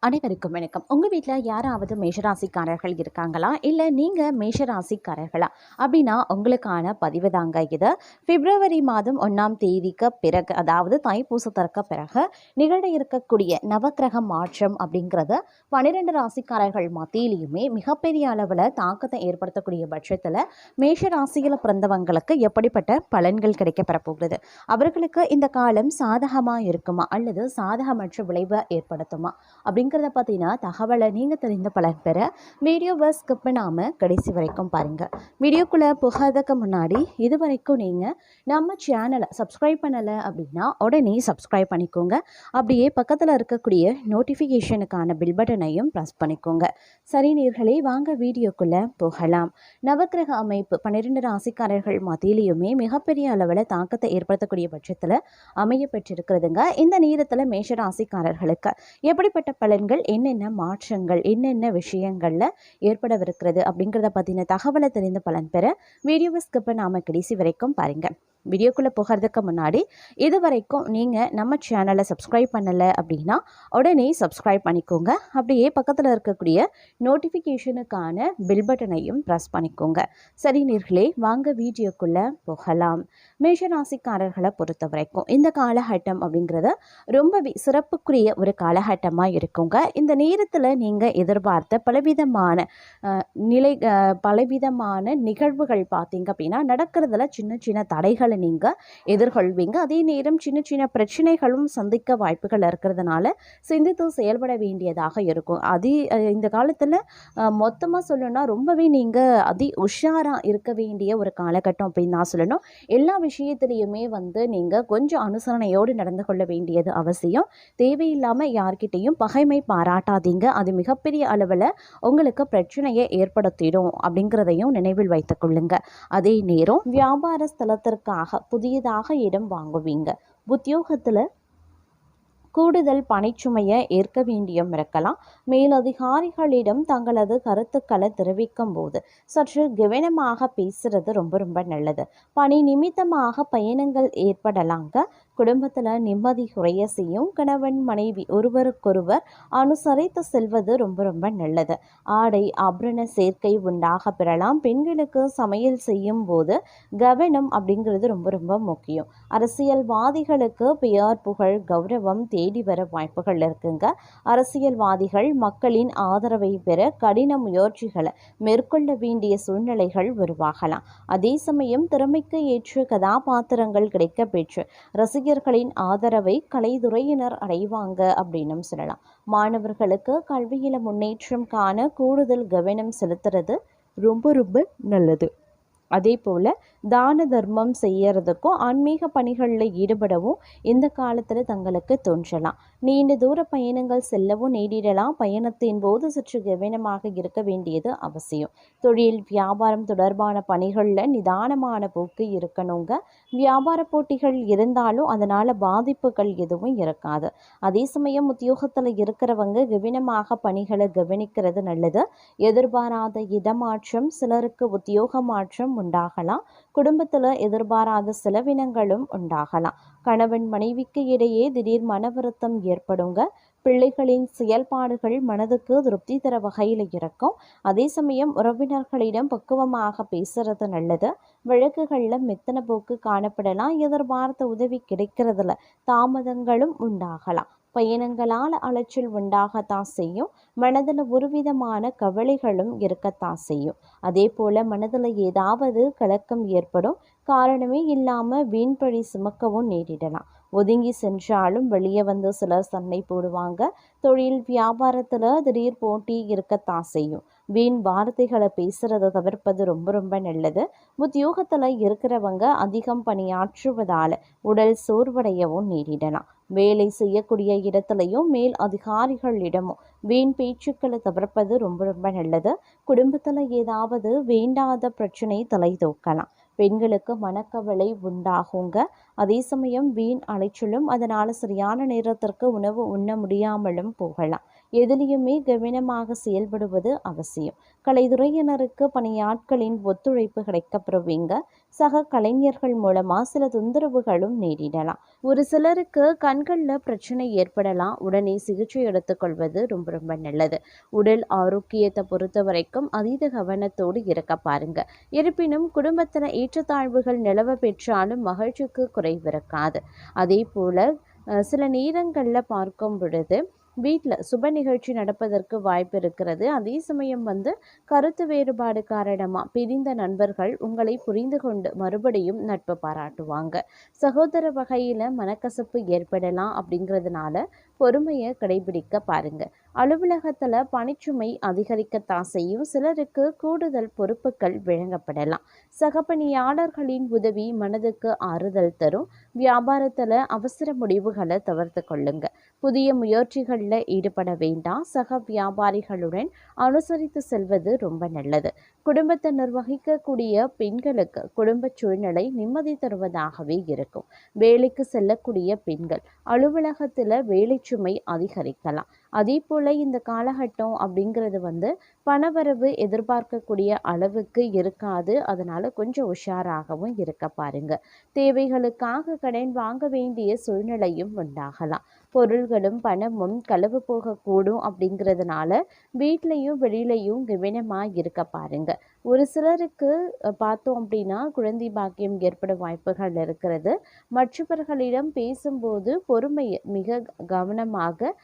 அனைவருக்கும் வணக்கம். உங்கள் வீட்டில் யாராவது மேஷராசிக்காரர்கள் இருக்காங்களா? இல்லை நீங்கள் மேஷராசிக்காரர்களா? அப்படின்னா உங்களுக்கான பதிவு தாங்க இது. பிப்ரவரி மாதம் 1ஆம் தேதிக்கு பிறகு, அதாவது தைப்பூசத்திற்கு பிறகு நிகழ இருக்கக்கூடிய நவக்கிரக மாற்றம் அப்படிங்கிறது 12 ராசிக்காரர்கள் மத்தியிலையுமே மிகப்பெரிய அளவில் தாக்கத்தை ஏற்படுத்தக்கூடிய பட்சத்தில் மேஷராசியில் பிறந்தவங்களுக்கு எப்படிப்பட்ட பலன்கள் கிடைக்கப்பெற போகிறது? அவர்களுக்கு இந்த காலம் சாதகமாக இருக்குமா அல்லது சாதகமற்ற விளைவை ஏற்படுத்துமா அப்படிங்கிறத பார்த்தீங்கன்னா தகவலை நீங்கள் தெரிந்த பலன் பெற வீடியோவை ஸ்கிப் பண்ணாமல் கடைசி வரைக்கும் பாருங்கள். வீடியோக்குள்ளே போகிறதுக்கு முன்னாடி இது வரைக்கும் நீங்கள் நம்ம சேனலை சப்ஸ்கிரைப் பண்ணலை அப்படின்னா உடனே சப்ஸ்கிரைப் பண்ணிக்கோங்க. அப்படியே பக்கத்தில் இருக்கக்கூடிய நோட்டிஃபிகேஷனுக்கான பில் பட்டனையும் ப்ரெஸ் பண்ணிக்கோங்க. சரி நேயர்களே, வாங்க வீடியோக்குள்ளே போகலாம். நவக்கிரக அமைப்பு 12 ராசிக்காரர்கள் மத்தியிலையுமே மிகப்பெரிய அளவில் தாக்கத்தை ஏற்படுத்தக்கூடிய பட்சத்தில் அமைய பெற்றிருக்கிறதுங்க. இந்த நேரத்தில் மேஷ ராசிக்காரர்களுக்கு எப்படிப்பட்ட பலன்கள், என்னென்ன மாற்றங்கள், என்னென்ன விஷயங்களில் ஏற்படவிருக்கிறது அப்படிங்கிறத பற்றின தகவலை தெரிந்து பலன் பெற வீடியோவை ஸ்கிப் பண்ணாமல் கடைசி வரைக்கும் பாருங்கள். வீடியோக்குள்ளே போகிறதுக்கு முன்னாடி இது வரைக்கும் நீங்கள் நம்ம சேனலை சப்ஸ்கிரைப் பண்ணலை அப்படின்னா உடனே சப்ஸ்கிரைப் பண்ணிக்கோங்க. அப்படியே பக்கத்தில் இருக்கக்கூடிய நோட்டிஃபிகேஷனுக்கான பில் பட்டனையும் ப்ரெஸ் பண்ணிக்கோங்க. சரி நேயர்களே, வாங்க வீடியோக்குள்ளே போகலாம். மேஷராசிக்காரர்களை பொறுத்த வரைக்கும் இந்த காலகட்டம் அப்படிங்கிறது ரொம்பவே சிறப்புக்குரிய ஒரு காலகட்டமாக இருக்குங்க. இந்த நேரத்தில் நீங்கள் எதிர்பார்த்த பலவிதமான நிகழ்வுகள் பார்த்தீங்க அப்படின்னா நடக்கிறதுல சின்ன சின்ன தடைகளை நீங்கள் எதிர்கொள்வீங்க. அதே நேரம் சின்ன சின்ன பிரச்சனைகளும் சந்திக்க வாய்ப்புகள் இருக்கிறதுனால சிந்தித்து செயல்பட வேண்டியதாக இருக்கும். இந்த காலத்தில் மொத்தமாக சொல்லணும்னா ரொம்பவே நீங்கள் உஷாராக இருக்க வேண்டிய ஒரு காலகட்டம் அப்படின்னு நான் சொல்லணும். எல்லா விஷயத்துலையுமே நீங்கள் கொஞ்சம் அனுசரணையோடு நடந்து கொள்ள வேண்டியது அவசியம். தேவையில்லாமல் யார்கிட்டையும் பகைமை பாராட்டாதீங்க. அது மிகப்பெரிய அளவில் உங்களுக்கு பிரச்சனையை ஏற்படுத்திடும் அப்படிங்கிறதையும் நினைவில் வைத்துக் கொள்ளுங்க. அதே நேரம் வியாபார ஸ்தலத்திற்காக புதியதாக இடம் வாங்குவீங்க. உத்தியோகத்தில் கூடுதல் பணிச்சுமையை ஏற்க வேண்டியும் இருக்கலாம். மேலதிகாரிகளிடம் தங்களது கருத்துக்களை தெரிவிக்கும் போது சற்று கவனமாக பேசுறது ரொம்ப ரொம்ப நல்லது. பணி நிமித்தமாக பயணங்கள் ஏற்படலாங்க. குடும்பத்தில் நிம்மதி குறைய செய்யும். கணவன் மனைவி ஒருவருக்கொருவர் அனுசரித்து செல்வது ரொம்ப ரொம்ப நல்லது. ஆடை ஆபரண சேர்க்கை உண்டாக பெறலாம். பெண்களுக்கு சமையல் செய்யும் போது கவனம் அப்படிங்கிறது ரொம்ப ரொம்ப முக்கியம். அரசியல்வாதிகளுக்கு பெயர் புகழ் கௌரவம் தேடி வர வாய்ப்புகள் இருக்குங்க. அரசியல்வாதிகள் மக்களின் ஆதரவை பெற கடின முயற்சிகளை மேற்கொள்ள வேண்டிய சூழ்நிலைகள் உருவாகலாம். அதே சமயம் திறமைக்கு ஏற்ற கதாபாத்திரங்கள் கிடைக்க பெற்று ரசிகர்களின் ஆதரவை கலைத்துறையினர் அடைவாங்க அப்படின்னு சொல்லலாம். மாணவர்களுக்கு கல்வியில முன்னேற்றம் காண கூடுதல் கவனம் செலுத்துறது ரொம்ப ரொம்ப நல்லது. அதே போல் தான தர்மம் செய்யறதுக்கும் ஆன்மீக பணிகளில் ஈடுபடவும் இந்த காலத்தில் தங்களுக்கு தோன்றலாம். நீண்ட தூர பயணங்கள் செல்லவும் நேரிடலாம். பயணத்தின் போது சற்று கவனமாக இருக்க வேண்டியது அவசியம். தொழில் வியாபாரம் தொடர்பான பணிகளில் நிதானமான போக்கு இருக்கணுங்க. வியாபார போட்டிகள் இருந்தாலும் அதனால் பாதிப்புகள் எதுவும் இருக்காது. அதே சமயம் உத்தியோகத்தில் இருக்கிறவங்க கவனமாக பணிகளை கவனிக்கிறது நல்லது. எதிர்பாராத இடமாற்றம், சிலருக்கு உத்தியோக மாற்றம் உண்டாகலாம். குடும்பத்தில் எதிர்பாராத செலவினங்களும் உண்டாகலாம். கணவன் மனைவிக்கு இடையே திடீர் மன வருத்தம் ஏற்படுங்க. பிள்ளைகளின் செயல்பாடுகள் மனதுக்கு திருப்தி தர வகையில் இருக்கும். அதே சமயம் உறவினர்களிடம் பக்குவமாக பேசுறது நல்லது. வழக்குகளில் மெத்தன போக்கு காணப்படலாம். எதிர்பார்த்த உதவி கிடைக்கிறதுல தாமதங்களும் உண்டாகலாம். பயணங்களால் அலைச்சல் உண்டாகத்தான் செய்யும். மனதில் ஒருவிதமான கவலைகளும் இருக்கத்தான் செய்யும். அதே போல் மனதில் ஏதாவது கலக்கம் ஏற்படும். காரணமே இல்லாமல் வீண்பழி சுமக்கவும் நேரிடலாம். ஒதுங்கி சென்றாலும் வெளியே சிலர் சண்டை போடுவாங்க. தொழில் வியாபாரத்தில் திடீர் போட்டி இருக்கத்தான் செய்யும். வீண் வார்த்தைகளை பேசுறதை தவிர்ப்பது ரொம்ப ரொம்ப நல்லது. உத்தியோகத்தில் இருக்கிறவங்க அதிகம் பணியாற்றுவதால் உடல் சோர்வடையவும் நேரிடலாம். வேலை செய்யக்கூடிய இடத்துலையும் மேல் அதிகாரிகளிடமும் வீண் பேச்சுக்களை தவிர்ப்பது ரொம்ப ரொம்ப நல்லது. குடும்பத்தில் ஏதாவது வேண்டாத பிரச்சனை தலை தூக்கலாம். பெண்களுக்கு மனக்கவலை உண்டாகுங்க. அதே சமயம் வீண் அலைச்சலும், அதனால் சரியான நேரத்திற்கு உணவு உண்ண முடியாமலும் போகலாம். எதிலையுமே கவனமாக செயல்படுவது அவசியம். கலைத்துறையினருக்கு பணியாட்களின் ஒத்துழைப்பு கிடைக்கப்பெறுவீங்க. சக கலைஞர்கள் மூலமா சில தொந்தரவுகளும் நேரிடலாம். ஒரு சிலருக்கு கண்களில் பிரச்சனை ஏற்படலாம். உடனே சிகிச்சை எடுத்துக்கொள்வது ரொம்ப ரொம்ப நல்லது. உடல் ஆரோக்கியத்தை பொறுத்த வரைக்கும் அதீத கவனத்தோடு இருக்க பாருங்க. இருப்பினும் குடும்பத்தில் ஏற்றத்தாழ்வுகள் நிலவ பெற்றாலும் மகிழ்ச்சிக்கு குறைவிருக்காது. அதே போல சில நேரங்களில் பார்க்கும் பொழுது வீட்டில் சுப நிகழ்ச்சி நடப்பதற்கு வாய்ப்பு இருக்கிறது. அதே சமயம் கருத்து வேறுபாடு காரணமாக பிரிந்த நண்பர்கள் உங்களை புரிந்து கொண்டு மறுபடியும் நட்பு பாராட்டுவாங்க. சகோதர வகையில் மனக்கசப்பு ஏற்படலாம். அப்படிங்கிறதுனால பொறுமையை கடைபிடிக்க பாருங்க. அலுவலகத்தில் பணிச்சுமை அதிகரிக்கத்தான் செய்யும். சிலருக்கு கூடுதல் பொறுப்புகள் வழங்கப்படலாம். சக பணியாளர்களின் உதவி மனதுக்கு ஆறுதல் தரும். வியாபாரத்தில் அவசர முடிவுகளை தவிர்த்து கொள்ளுங்க. புதிய முயற்சிகளில் ஈடுபட வேண்டாம். சக வியாபாரிகளுடன் அனுசரித்து செல்வது ரொம்ப நல்லது. குடும்பத்தை நிர்வகிக்கக்கூடிய பெண்களுக்கு குடும்ப சூழ்நிலை நிம்மதி தருவதாகவே இருக்கும். வேலைக்கு செல்லக்கூடிய பெண்கள் அலுவலகத்தில் வேலை சுமை அதிகரிக்கலாம். அதே போல் இந்த காலகட்டம் அப்படிங்கிறது பணவரவு எதிர்பார்க்கக்கூடிய அளவுக்கு இருக்காது. அதனால் கொஞ்சம் உஷாராகவும் இருக்க பாருங்க. தேவைகளுக்காக கடன் வாங்க வேண்டிய சூழ்நிலையும் உண்டாகலாம். பொருள்களும் பணமும் களவு போகக்கூடும். அப்படிங்கிறதுனால வீட்லேயும் வெளியிலையும் கவனமாக இருக்க பாருங்க. ஒரு சிலருக்கு பார்த்தோம் அப்படின்னா குழந்தை பாக்கியம் ஏற்பட வாய்ப்புகள் இருக்கிறது. மற்றவர்களிடம் பேசும்போது பொறுமையை மிக கவனமாக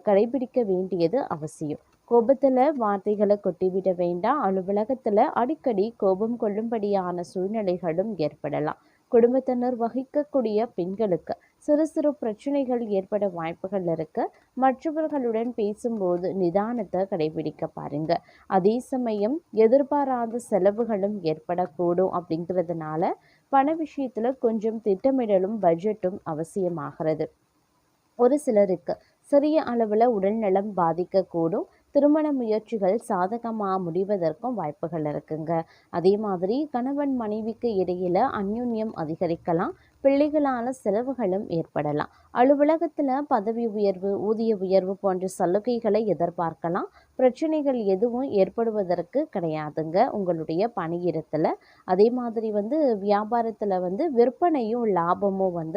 கடைபிடிக்க வேண்டியது அவசியம். கோபத்தில் வார்த்தைகளை கொட்டிவிட வேண்டாம். அலுவலகத்தில் அடிக்கடி கோபம் கொள்ளும்படியான சூழ்நிலைகளும் ஏற்படலாம். குடும்பத்தினர் வகிக்கக்கூடிய பெண்களுக்கு சிறு சிறு பிரச்சனைகள் ஏற்பட வாய்ப்புகள் இருக்கு. மற்றவர்களுடன் பேசும்போது நிதானத்தை கடைபிடிக்க பாருங்க. அதே சமயம் எதிர்பாராத செலவுகளும் ஏற்படக்கூடும். அப்படிங்கிறதுனால பண விஷயத்துல கொஞ்சம் திட்டமிடலும் பட்ஜெட்டும் அவசியமாகிறது. ஒரு சிலருக்கு சிறிய அளவில் உடல் நலம் பாதிக்கக்கூடும். திருமண முயற்சிகள் சாதகமாக முடிவதற்கும் வாய்ப்புகள் இருக்குங்க. அதே மாதிரி கணவன் மனைவிக்கு இடையில அந்யோன்யம் அதிகரிக்கலாம். பிள்ளைகளால் செலவுகளும் ஏற்படலாம். அலுவலகத்தில் பதவி உயர்வு ஊதிய உயர்வு போன்ற சலுகைகளை எதிர்பார்க்கலாம். பிரச்சனைகள் எதுவும் ஏற்படுவதற்கு கிடையாதுங்க உங்களுடைய பணியிடத்தில். அதே மாதிரி வியாபாரத்தில் விற்பனையும் லாபமும்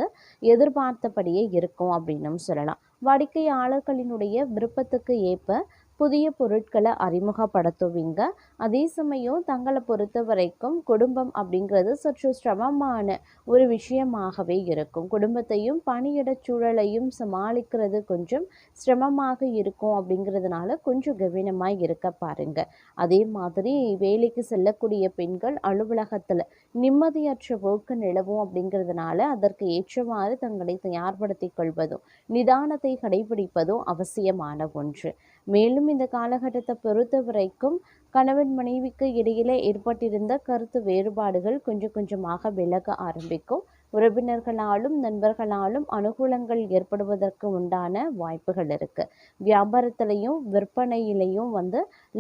எதிர்பார்த்தபடியே இருக்கும் அப்படின்னும் சொல்லலாம். வாடிக்கையாளர்களினுடைய விருப்பத்துக்கு ஏற்ப புதிய பொருட்களை அறிமுகப்படுத்துவீங்க. அதே சமயம் தங்களை பொறுத்த வரைக்கும் குடும்பம் அப்படிங்கிறது சற்று சிரமமான ஒரு விஷயமாகவே இருக்கும். குடும்பத்தையும் பணியிட சூழலையும் சமாளிக்கிறது கொஞ்சம் சிரமமாக இருக்கும். அப்படிங்கிறதுனால கொஞ்சம் கவனமாக இருக்க பாருங்க. அதே மாதிரி வேலைக்கு செல்லக்கூடிய பெண்கள் அலுவலகத்தில் நிம்மதியற்ற போக்கு நிலவும். அப்படிங்கிறதுனால அதற்கு ஏற்றவாறு தங்களை தயார்படுத்திக் கொள்வதும் நிதானத்தை கடைபிடிப்பதும் அவசியமான ஒன்று. மேலும் இந்த காலகட்டத்தை பொறுத்த வரைக்கும் கணவன் மனைவிக்கு இடையில ஏற்பட்டிருந்த கருத்து வேறுபாடுகள் கொஞ்சம் கொஞ்சமாக விலக ஆரம்பிக்கும். உறவினர்களாலும் நண்பர்களாலும் அனுகூலங்கள் ஏற்படுவதற்கு உண்டான வாய்ப்புகள் இருக்கு. வியாபாரத்திலையும் விற்பனையிலையும்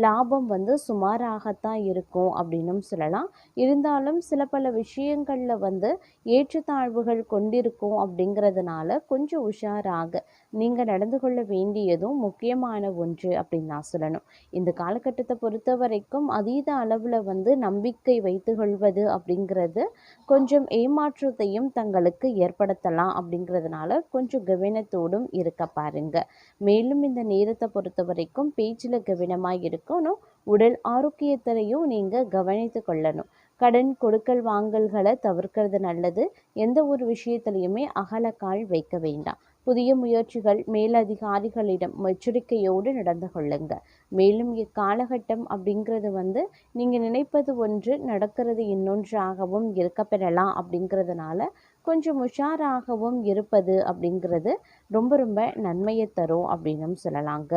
லாபம் சுமாராகத்தான் இருக்கும் அப்படின்னும் சொல்லலாம். இருந்தாலும் சில பல விஷயங்கள்ல ஏற்றத்தாழ்வுகள் கொண்டிருக்கும். அப்படிங்கிறதுனால கொஞ்சம் உஷாராக நீங்க நடந்து கொள்ள வேண்டியதும் முக்கியமான ஒன்று அப்படின்னு நான் சொல்லணும். இந்த காலகட்டத்தை பொறுத்த வரைக்கும் அதீத அளவுல நம்பிக்கை வைத்து கொள்வது அப்படிங்கிறது கொஞ்சம் ஏமாற்றத்தையும் தங்களுக்கு ஏற்படுத்தலாம். அப்படிங்கிறதுனால கொஞ்சம் கவனத்தோடும் இருக்க பாருங்க. மேலும் இந்த நேரத்தை பொறுத்த வரைக்கும் பேச்சில் கவனமாக இருக்கணும். உடல் ஆரோக்கியத்திலையும் நீங்கள் கவனித்து கொள்ளணும். கடன் கொடுக்கல் வாங்கல்களை தவிர்க்கிறது நல்லது. எந்த ஒரு விஷயத்திலையுமே அகலக்கால் வைக்க வேண்டாம். புதிய முயற்சிகள் மேலதிகாரிகளிடம் எச்சரிக்கையோடு நடந்து கொள்ளுங்க. மேலும் இக்காலகட்டம் அப்படிங்கிறது நீங்கள் நினைப்பது ஒன்று நடக்கிறது இன்னொன்றாகவும் இருக்க பெறலாம். அப்படிங்கிறதுனால கொஞ்சம் உஷாராகவும் இருப்பது அப்படிங்கிறது ரொம்ப ரொம்ப நன்மையை தரும் அப்படின்னும் சொல்லலாங்க.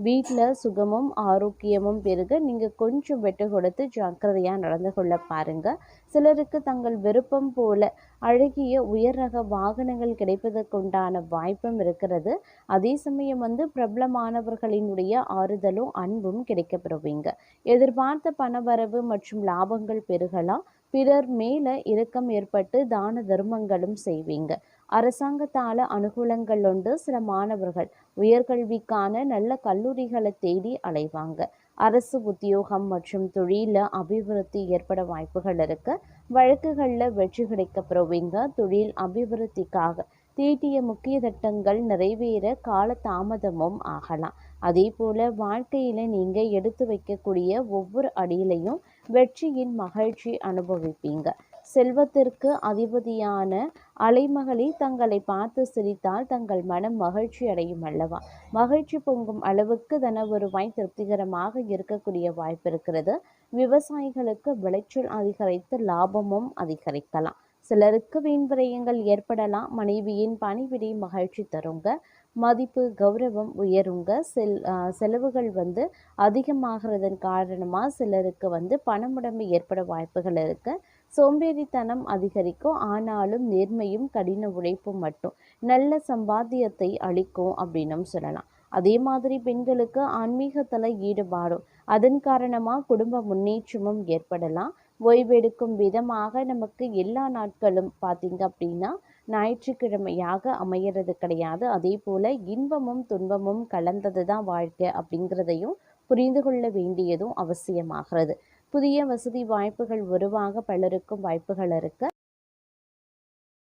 வீட்டில் சுகமும் ஆரோக்கியமும் பெருக நீங்கள் கொஞ்சம் விட்டு கொடுத்து ஜாக்கிரதையாக நடந்து கொள்ள பாருங்க. சிலருக்கு தங்கள் விருப்பம் போல அழகிய உயர் ரக வாகனங்கள் கிடைப்பதற்குண்டான வாய்ப்பும் இருக்கிறது. அதே சமயம் பிரபலமானவர்களினுடைய ஆறுதலும் அன்பும் கிடைக்கப்பெறுவீங்க. எதிர்பார்த்த பணவரவு மற்றும் லாபங்கள் பெருகலாம். பிறர் மேல இரக்கம் ஏற்பட்டு தான தர்மங்களும் செய்வீங்க. அரசாங்கத்தால் அனுகூலங்கள் உண்டு. சில மாணவர்கள் உயர்கல்விக்கான நல்ல கல்லூரிகளை தேடி அலைவாங்க. அரசு உத்தியோகம் மற்றும் தொழில அபிவிருத்தி ஏற்பட வாய்ப்புகள் இருக்கு. வழக்குகளில் வெற்றி கிடைக்க பெறுவீங்க. தொழில் அபிவிருத்திக்காக தீட்டிய முக்கிய திட்டங்கள் நிறைவேற கால தாமதமும் ஆகலாம். அதே போல வாழ்க்கையில நீங்க எடுத்து வைக்கக்கூடிய ஒவ்வொரு அடியிலையும் வெற்றியின் மகிழ்ச்சி அனுபவிப்பீங்க. செல்வத்திற்கு அதிபதியான அலைமகளி தங்களை பார்த்து சிரித்தால் தங்கள் மனம் மகிழ்ச்சி அடையும் அல்லவா? மகிழ்ச்சி பொங்கும் அளவுக்கு தன வருவாய் திருப்திகரமாக இருக்கக்கூடிய வாய்ப்பு இருக்கிறது. விவசாயிகளுக்கு விளைச்சல் அதிகரித்து லாபமும் அதிகரிக்கலாம். சிலருக்கு வீண் விரயங்கள் ஏற்படலாம். மனைவியின் பணிவிடை மகிழ்ச்சி தருங்க. மதிப்பு கௌரவம் உயருங்க. செலவுகள் அதிகமாகிறதன் காரணமாக சிலருக்கு பணமுடமை ஏற்பட வாய்ப்புகள் இருக்கு. சோம்பேறித்தனம் அதிகரிக்கும். ஆனாலும் நேர்மையும் கடின உழைப்பும் மட்டும் நல்ல சம்பாத்தியத்தை அளிக்கும் அப்படின்னும் சொல்லலாம். அதே மாதிரி பெண்களுக்கு ஆன்மீகத்தில் ஈடுபாடும் அதன் காரணமாக குடும்ப முன்னேற்றமும் ஏற்படலாம். ஓய்வெடுக்கும் விதமாக நமக்கு எல்லா நாட்களும் பார்த்தீங்க அப்படின்னா ஞாயிற்றுக்கிழமையாக அமையிறது கிடையாது. அதே போல் இன்பமும் துன்பமும் கலந்தது தான் வாழ்க்கை அப்படிங்கிறதையும் புரிந்து கொள்ள வேண்டியதும் அவசியமாகிறது. புதிய வசதி வாய்ப்புகள் உருவாக பலருக்கும் வாய்ப்புகள் இருக்கு.